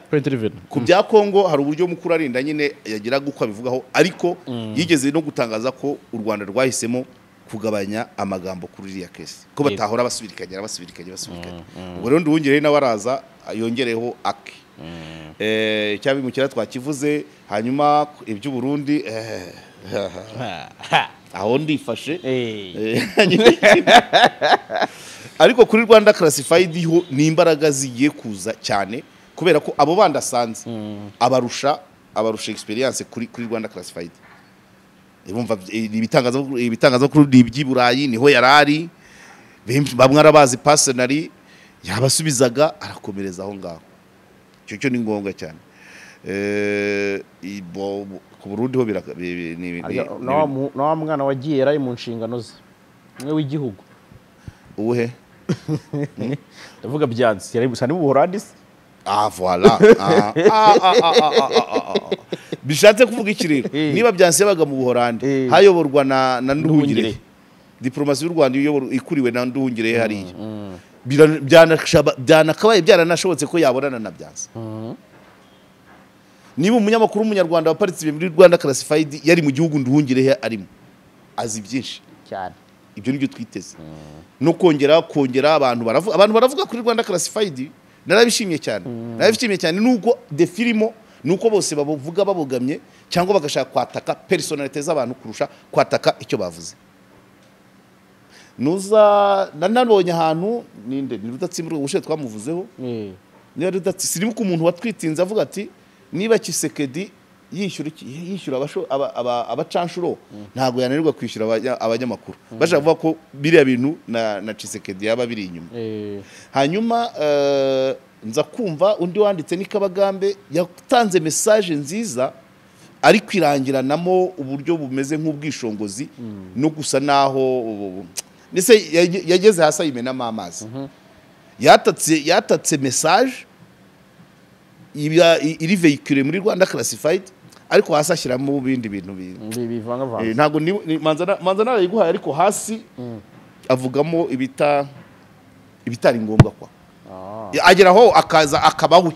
ku bya Kongo hari uburyo mukuru arinda nyine yagiraga uko abivugaho ariko yigeze no gutangaza ko u Rwanda rwahisemo kugabanya amagambo kuri iriya kesi ko batahora basubirikanya ubwo rero Nduhungire nawe araza yongereho aki cyabimukira twakivuze hanyuma iby'u Burundi aho ndifashe ariko kuri Rwanda Classified ho ni imbaraga zigiye kuza cyane kubera ko abo bandasanze abarusha experience kuri Rwanda Classified ibumva ibitangazamakuru by'Iburayi niho yarari bamwe arabazi personally yabasubizaga arakomereza aho ngaho cyo ni ngombwa cyane ku Burundi ho nawa mwana wagiye yari mu nshingano ze umwe w'igihugu uwuhe ndavuga Byansi yari gusa ni Buholandi voilà bishatse kuvuga iki rero niba Byansi yabaga mu Buholandi hayoborwa na Nduhungire diplomasi y'u Rwanda ikuriwe na Nduhungire hariya byanakabaye byaranashobotse ko yabonana na Byansi niba umunyamakuru w'umunyarwanda waparitse muri Rwanda Classified yari mu gihugu Nduhungire arimo azi byinshi cyane ibyo nibyo twiteze no kongera abantu baravuga kuri Rwanda Classified narabishimye cyane nuko de filimo nuko bose bavuga babogamye cyangwa bagashaka kwataka personalite z'abantu kurusha kwataka icyo bavuze nuza nanabonye ahantu ninde ni Rudatsimburwa ubushe twamuvuzeho niba Rudatsi ko umuntu watwitinze avuga ati niba Kisekedi yishyura abacanshuro ntago yananirwa kwishyura abanyamakuru bashaka kuvuga ko biriya bintu na Kisekedi yaba biri inyuma hanyuma nza kumva undi wanditse ni Kabagambe yatanze message nziza ari kwirangiranamo uburyo bumeze nk'ubwishongozi no gusa naho nese yageze hasi ayimenamo amazi yatatse message iri veicule muri Rwanda Classified ariko hasi ashyiramo bindi bintu bivanga ntago manza narayiguhaye ariko hasi avugamo ibitari ngombwa kwa ageraho akaza akabawe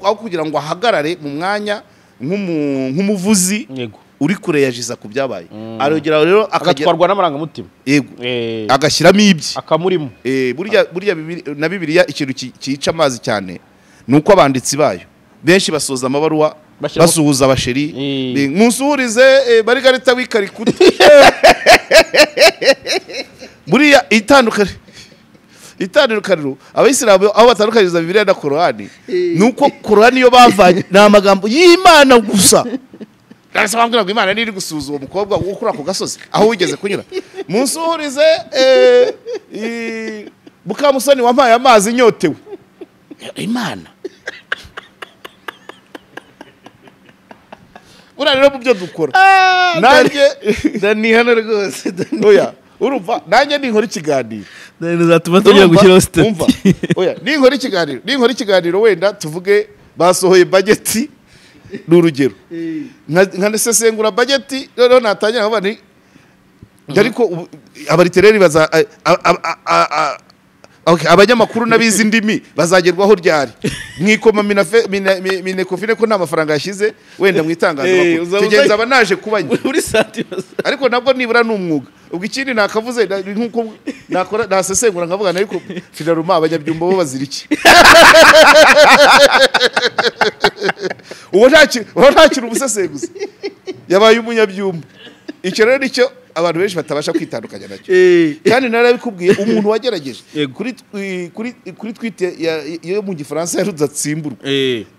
aho kugira ngo ahagarare mu mwanya nk'umuvuzi uri kure yajiza ku byabaye arogera rero agatwarwa n'amarangamutima yego agashyiramo ibye akamurimo burya na Bibiliya ikintu cyica amazi cyane nuko abanditsi bayo benshi basoza amabaruwa basuhuza abasheri musuhurize Barigarita w'ikarikuta buriya itandukaniro abayisilamu aho batandukanyiriza Bibiliya na Korani nuko Korani yo bavanye n'amagambo y'Imana gusa Ndasa wambwira ngo Imana niri gusuza uwo mukobwa ukura ku gasozi aho wigeze kunyura musuhurize Bukamusoni wampaye amazi nyotewe Imana rero mu byo dukora nanjye danihana rwose oya urumva nanjye ninkora ikiganiro zatuma tujya gushyiraho sitati oya ninkora ikiganiro wenda tuvuge basohoye budget n'urugero nkanesesengura budget rero natangira nkaba ni ariko abaritereri baza abanyamakuru n'abizi ndimi bazagerwaho ryari mwikoma minekofine ko nta mafaranga yashize wenda mwitangaza tugenza abanaje kubanya ariko nabwo nibura n'umwuga ubwo ikindi nakavuze nkuko nakora nasesengura nkavuga ariko finaruma abanyabyumba bo baziriki uwo ntakira umusesenguzi yabaye umunyabyumba icyo rero nicyo abantu benshi batabasha kwitandukanya nacyo kandi narabikubwiye umuntu wagerageje kuri twite yo mu gifaransa yaruzatsimburwa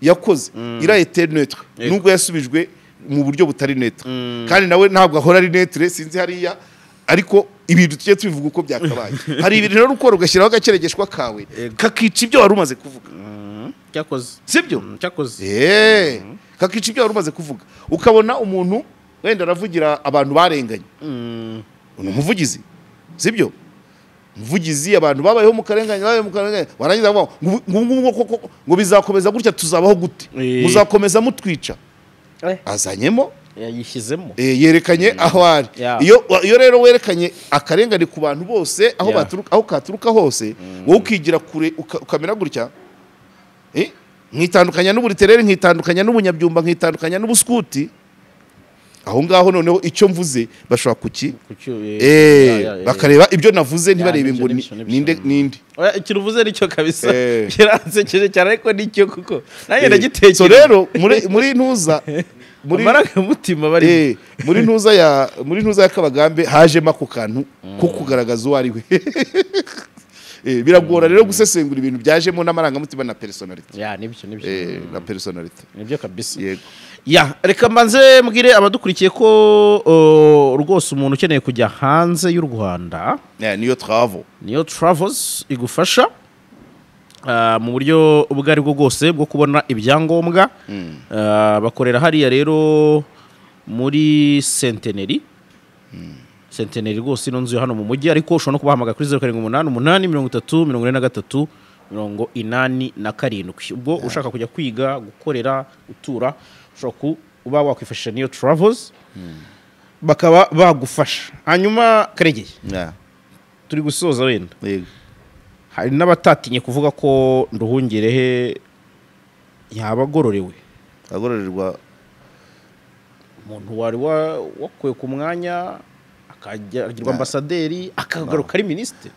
yakoze ira était neutre nubwo yasubijwe mu buryo butari neutre kandi nawe ntabwo ahora ari neutre sinzi hariya ariko ibintu tujye tubivuga uko byakabaye hari ibintu rero ukora ugashyiraho agakeregeshwa kawe kakica ibyo wari umaze kuvuga cyakoze sibyo cyakoze kakica ibyo wari umaze kuvuga ukabona umuntu wenda aravugira abantu barenganye ni umuvugizi sibyo umuvugizi abantu babayeho mu karengane warangiza ngo bizakomeza gutya tuzabaho gute muzakomeza mutwica azanyemo yayishyizemo yerekanye aho ari iyo rero werekanye akarengane ku bantu bose aho katuruka hose wowe ukigira kure ukamera gutya nkitandukanya n'uburiterere nkitandukanya n'ubunyabyumba nkitandukanya n'ubuskuti aho ngaho noneho icyo mvuze bashobora bakareba ibyo navuze ntibarebe ngo ninde ikintu uvuze nicyo kabisa kiransekeje cyane ariko nicyo kuko nanjye ndagitekereza so rero muri ntuza amarangamutima bari muri ntuza ya Kabagambe hajemo ako kantu ko kugaragaza uwo ari we biragora rero gusesengura ibintu byajemo n'amarangamutima na personality nibyo na personality nibyo kabisa yego reka mbanze mbwire abadukurikiye ko rwose umuntu ukeneye kujya hanze y'u Rwanda niyo travels igufasha mu buryo ubwo ari bwo bwose bwo kubona ibyangombwa bakorera hariya rero muri Centenary rwose ino nzu hano mu mujyi ariko ushobora no kubahamagara kuri 0788 ubwo ushaka kujya kwiga gukorera gutura ushobora kuba wakwifashisha niyo travels bakaba bagufasha hanyuma Karegeye turi gusoza wenda hari n'abatatinye kuvuga ko Nduhungirehe yabagororewe agororerwa umuntu wari wakuye ku mwanya akagirwa ambasaderi akagaruka ari minisitiri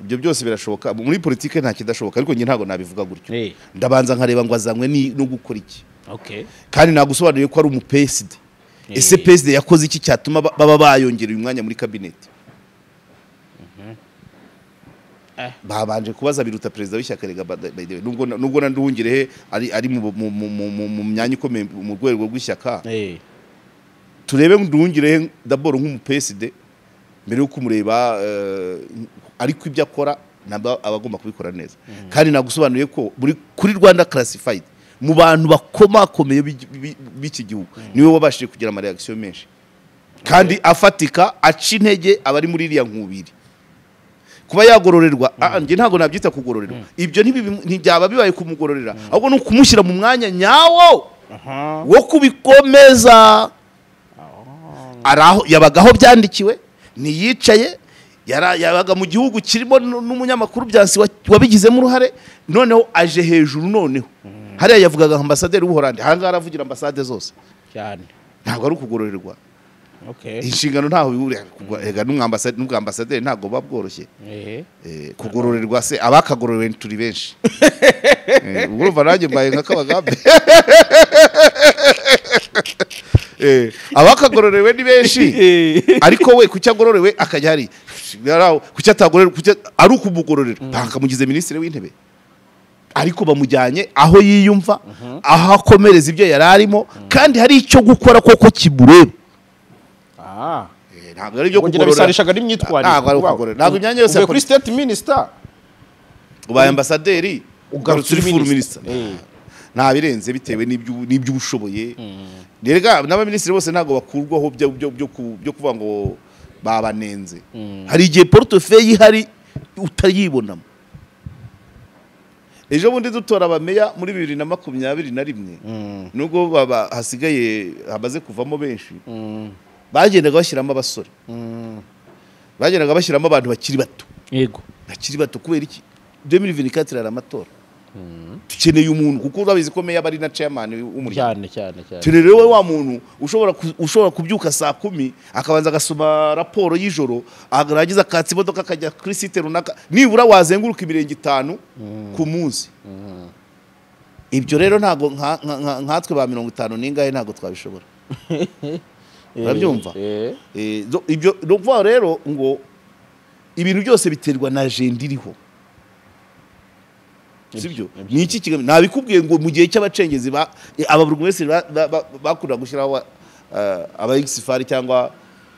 ibyo byose birashoboka muri politike nta kidashoboka ariko njye ntabwo nabivuga gutyo ndabanza nkareba ngo azanywe no gukora iki kandi nagusobanuriye ko ari umupeside ese peside yakoze iki cyatuma baba bayongereye umwanya muri kabineti babanje kubaza biruta perezida w'ishyaka rega nubwo Nduhungirehe ari mu myanya ikomeye mu rwego rw'ishyaka turebe Nduhungirehe d'abord nk'umupeside mbere yo kumureba ariko ibyo akora naba abagomba kubikora neza kandi nagusobanuriye ko kuri Rwanda classified mu bantu bakomakomeye b'iki gihugu niwe wabashije kugira ama reaction menshi kandi afatika aca intege abari muri iriya nkubiri kuba yagororerwa nje ntago nabyita kugororerwa ibyo ntibyaba bibaye kumugororera ahubwo no kumushyira mu mwanya nyawo wo kubikomeza araho yabagaho byandikiwe niyicaye yabaga mu gihugu kirimo n'umunyamakuru byansi wabigizemo uruhare noneho aje hejuru noneho hariya yavugaga ambasaderi w'Ubuholandi hanga aravugira ambasade zose cyane ntabwo ari ukugororerwa inshingano ntaho bihurira ega n'umwambasaderi ntabwo babworoshye kugororerwa se abakagororewe turi benshi urumva nanjye mbaye nka Kabagambe abakagororewe ni benshi ariko we kucya agororewe akajya hari kucya atagororewe ari ukumugororera bakamugize minisitiri w'intebe ariko bamujyanye aho yiyumva aho akomereza ibyo yari arimo kandi hari icyo gukora koko kimureba ntabwo ari ibyo kugororera bisarishaga n'imyitwarire ntabwo imyanya yose kuri state minister ubaye ambasaderi ugarutse uri full minister nta birenze bitewe n'ibyo ubushoboye rega n'abaminisitiri bose ntabwo bakurwaho byo kuvuga ngo babanenze hari igihe portefeuille ihari utayibonamo ejo bundi dutora abameya muri 2021 nubwo hasigaye hamaze kuvamo benshi bagendaga bashyiramo abasore bagendaga bashyiramo abantu bakiri bato yego bakiri bato kubera iki 2024 ari amatora dukeneye umuntu kuko urabizi ko meya bari na chairman w'umuryango cyane turere we wa muntu ushobora kubyuka saa 10 akabanza agasoma raporo y'ijoro arangiza akatsa imodoka akajya kuri site runaka nibura wazenguruka ibirenge 5 ku munsi ibyo rero ntago nkatwe ba 50 ningahe ntago twabishobora urabyumva ibyo no rero ngo ibintu byose biterwa na agenda iriho sibyo ni iki kigamije nabikubwiye ngo mu gihe cy'abacengezi ababurugumesitiri bakunda gushyiraho aba exifari cyangwa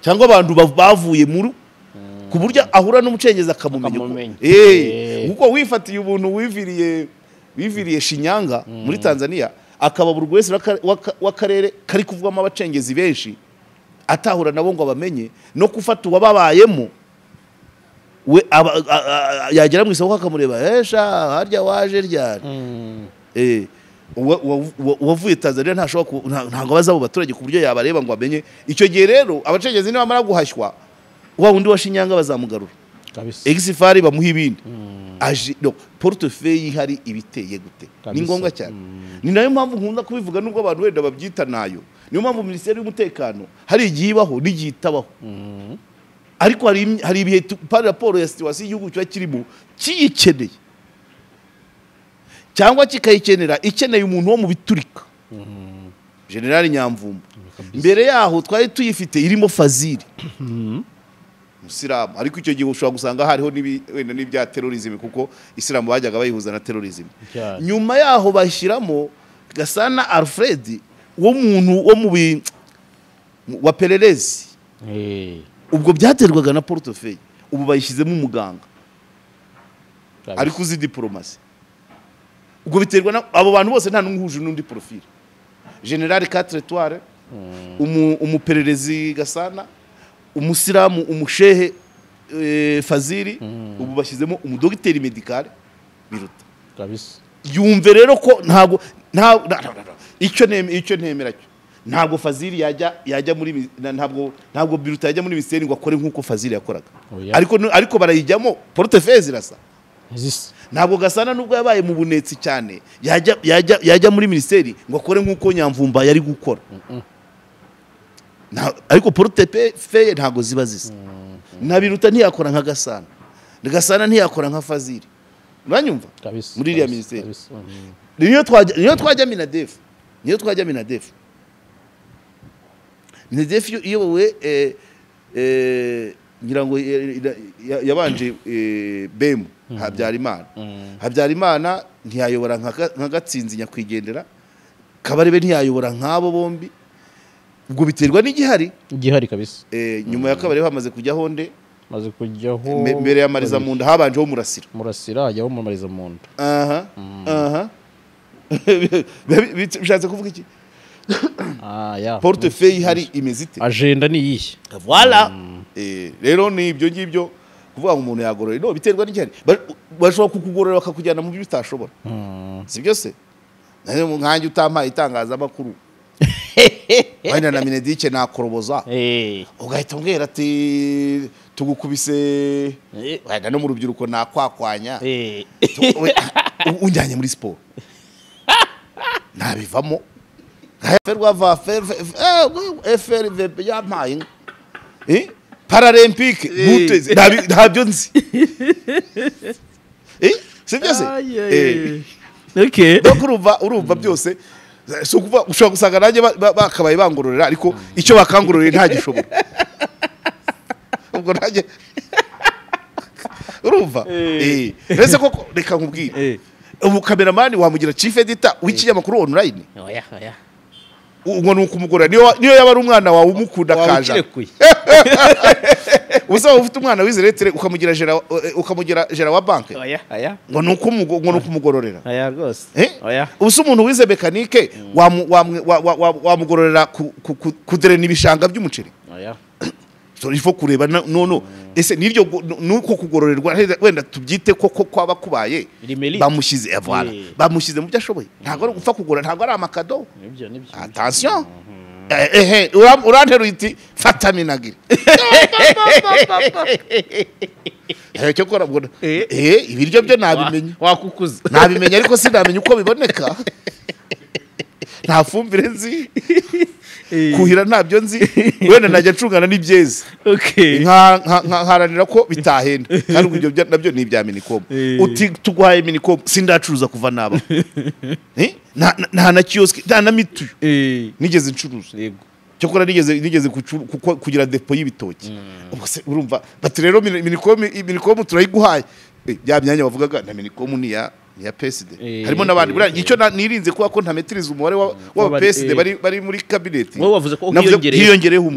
abantu bavuye muri ku buryo ahura n'umucengezi akamumenya kuko wifatiye ubuntu wiviriye Shinyanga muri Tanzania akaba burugumesitiri w'akarere kari kuvugamo abacengezi benshi atahura nabo ngo bamenye no gufata uwababayemo we yagera mu isoko akamureba harya waje ryari wavuye Tanzania ntabwo baza abo baturage ku buryo yabareba ngo amenye icyo gihe rero abacengezi nibamara guhashywa wa wundi wa Shinyanga bazamugarura exifari bamuha ibindi portefeuille ihari ibiteye gute ni ngombwa cyane ni nayo mpamvu nkunda kubivuga nubwo abantu wenda babyita nayo niyo mpamvu minisiteri y'umutekano hari igihe ibaho n'igihe itabaho ariko hari ibihe par rapport ya situation y'igihugu cyo kirimo kiyikeneye cyangwa kikayikenera ikeneye umuntu wo mu biturika General Nyamvumba mbere yaho twari tuyifite irimo Fazili Musilamu ariko icyo gihe ushobora gusanga hariho wenda n'ibya terrorism kuko Isilamu bajyaga bayihuza na terrorism nyuma yaho bashyiramo Gasana Alfred wo mu pererezi ubwo byaterwaga na portefeuille ubu bayishyizemo umuganga ariko uzi diplomasi ubwo biterwa abo bantu bose nta n'umuhuje n'undi profil General 4 étoiles umupererezi Gasana umusilamu umushehe Fazili ubu bashyizemo umudogiteri medical Biruta kabisa yumve rero ko icyo ntemera cyo ntabwo Fazili yajya muri ntabwo Biruta yajya muri miseri ngo akore nkuko Fazili yakoraga ariko barayijyamo portefeuille zirasa ntabwo Gasana nubwo yabaye mu bunetsi cyane yajya muri ministeri ngo akore nkuko Nyamvumba yari gukora ariko portefeuille ntabwo ziba zisa na Biruta ntiyakora nka Gasana Gasana ntiyakora nka Fazili uranyumva muri iriya ministeri niyo twajya Minadef Minadef iyobowe ngira ngo yabanje Bemu Habyarimana ntiyayobora nka Gatsinzi Nyakwigendera Kabarebe ntiyayobora nk'abo bombi ubwo biterwa n'igihari kabisa nyuma ya Kabarebe hamaze kujyaho nde maze kujyaho mbere ya Mariza Munda habanjeho Murasira ajyaho mu Mariza Munda bishatse kuvuga iki portefeuille ihari imezite agenda ni yihe voilà rero ni ibyo ngibyo kuvuga ngo umuntu yagorora no biterwa n'igihari bashobora kukugorora bakakujyana mu byo utashobora sibyo se nkanjye utampaye itangazamakuru wenda na Minedike nakoroboza ugahita umbwira ati tugukubise wenda no mu rubyiruko nakwakwanya unjyanye muri siporo nabivamo FRVP yampaye Paralympique buteze ntabyo nzi sibyo se okay donc urumva byose so kuva ushobora gusanga nanjye bakabaye bangororera ariko icyo bakangororera nta gishobora ubwo nanjye urumva rese koko reka nkubwire ubu cameraman wamugira chief editor w'ikinyamakuru online oya ngo nukumugora niyo yaba ari umwana wawe umukunda kaja usaba ufite umwana wize letere ukamugira gera wa banke ngo nukumugororera rwose ubusa umuntu wize mekanike wamugororera kuderena ibishanga by'umuceri so ifo kureba nono ese niryo nuko kugororerwa wenda tubyite ko kwaba kubaye bamushyize bamushyize mu byo ashoboye ntago ari gupfa kugora ntago ari amakado attention uranteruye iti fata minagire cyo kora bwo ibiryo byo nabimenye wakukuza nabimenye ariko sinamenye uko biboneka nta fumbire nzi kuhira ntabyo nzi wenda najya ncungana n'ibyeze nkaharanira ko bitahenda kandi ibyo nabyo ni ibya Minicom uti tuguhaye Minicom sindacuruza kuva naba nta na kiosk nta na mitu nigeze ncuruza cyokora nigeze kugira depo y'ibitoki urumva bati rero Minicom turayiguhaye bya myanya bavugaga na Minicom ni ya PSD harimo nabandi bura icyo nirinze kuba ko ntametiriza umubare wa PSD bari muri cabinet wowe wavuze ko hiyongereho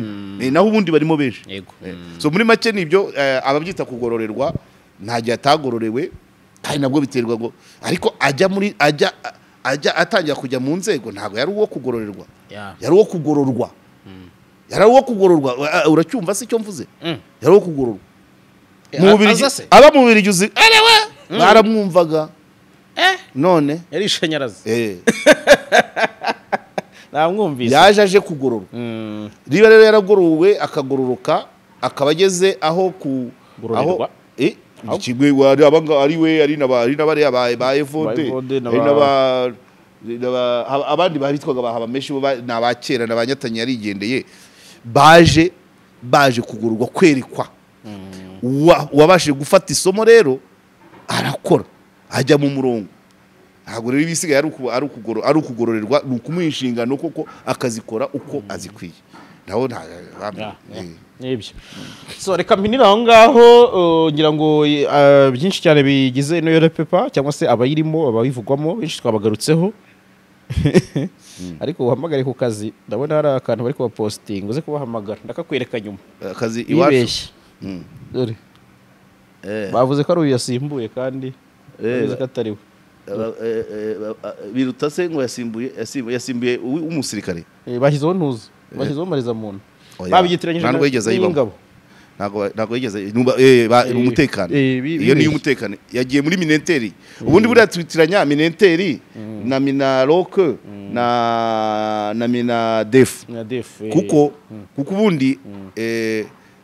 naho ubundi barimo benshi so muri make nibyo ababyita kugororerwa nta gihe atagororewe kandi nabwo biterwa ngo ariko ajya atangira kujya mu nzego ntabwo yari uwo kugororerwa yari uwo kugororwa uracyumva se icyo mvuze yari uwo kugororwa aba mu Bubiligi uzi arewe baramwumvaga none yari ishanyarazi namwumvise yaje aje kugororwa riba rero yaragorowe akagororoka akaba ageze aho aho ikigwe ari we ari n'abari ba Evode abandi babitwaga bahaba meshi n'abakera n'abanyatanya yarigendeye baje kugororwa kwerekwa wabashije gufata isomo rero arakora ajya mu murongo ntabwo rero ibisigaye ari ukugororerwa ni ukumuha inshingano koko akazikora uko azikwiye naho nibyo so reka mpinira aho ngaho ngira ngo byinshi cyane bigize ino yore pepa cyangwa se abayirimo ababivugwamo benshi twabagarutseho ariko uhamagare ku kazi ndabona hari akantu bari kuba posting uze kubahamagara ndakakwereka nyuma akazi iwacu dore bavuze ko ari uyu yasimbuye kandi bavuze ko atari we biruta se ngo yasimbuye umusirikare bashyizeho ntuzi bashyizeho mariza muntu babigitiranyije n'ingabo ntabwo yigeze umutekano iyo ni umutekano yagiye muri Minenteri ubundi buriya twitiranya Minenteri na Minaroke na Minadef kuko ubundi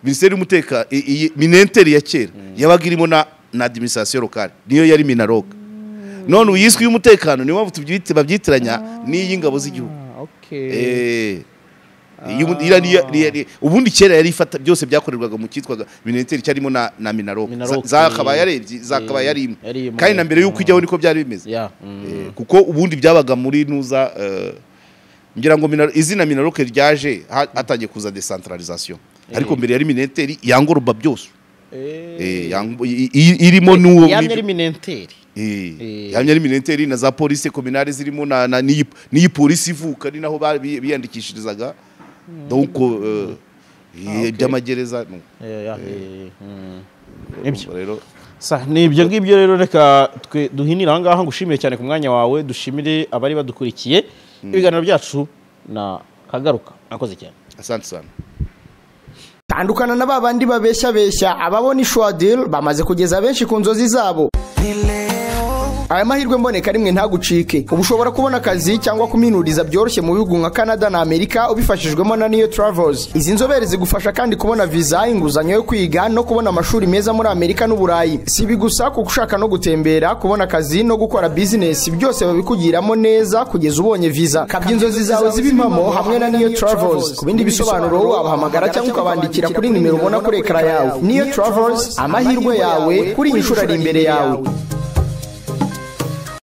Ministeri y'umutekano Minenteri ya kera yabaga irimo na administration locale niyo yari Minaroke none uyiswe y'umutekano niyo mpamvu babyitiranya n'iy'ingabo z'igihugu ubundi kera yari ifata byose byakorerwaga mu cyitwaga Minenteri cyarimo na Minaroke zakabaye yari kandi na mbere yuko ijyaho niko byari bimeze kuko ubundi byabaga muri nuza ngira ngo izina Minaroke ryaje atangiye kuza decentralisation ariko mbere yari Minenteri yangoroba byose irimo n'uwo yamye Minenteri yamye ari Minenteri na za police communale zirimo n'iyi polisi ivuka ni naho biyandikishirizaga donc by'amagereza nibyo ngibyo rero reka duhinira aha ngaha ngushimire cyane ku mwanya wawe dushimire abari badukurikiye ibiganiro byacu na kagaruka nakoze cyane asante sana tandukana na babandi babeshya ababona ishwa deal bamaze kugeza benshi ku nzozi zabo aya mahirwe mboneka rimwe ntagucike ubu ushobora kubona akazi cyangwa kuminuriza byoroshye mu bihugu nka Canada na Amerika ubifashijwemo na Neo Travels. Izi nzobere zigufasha kandi kubona visa, inguzanyo yo kwiga no kubona amashuri meza muri Amerika n'Uburayi. Si bigusa kuko ushaka no gutembera, kubona akazi no gukora business byose babikugiramo neza kugeza ubonye visa. Kabya inzozi zawe zibimpamo hamwe na Neo Travels. Ku bindi bisobanuro wabahamagara cyangwa ukabandikira kuri nimero ubona kuri ekara yawe. Neo Travels, amahirwe yawe kuri inshuro ari imbere yawe.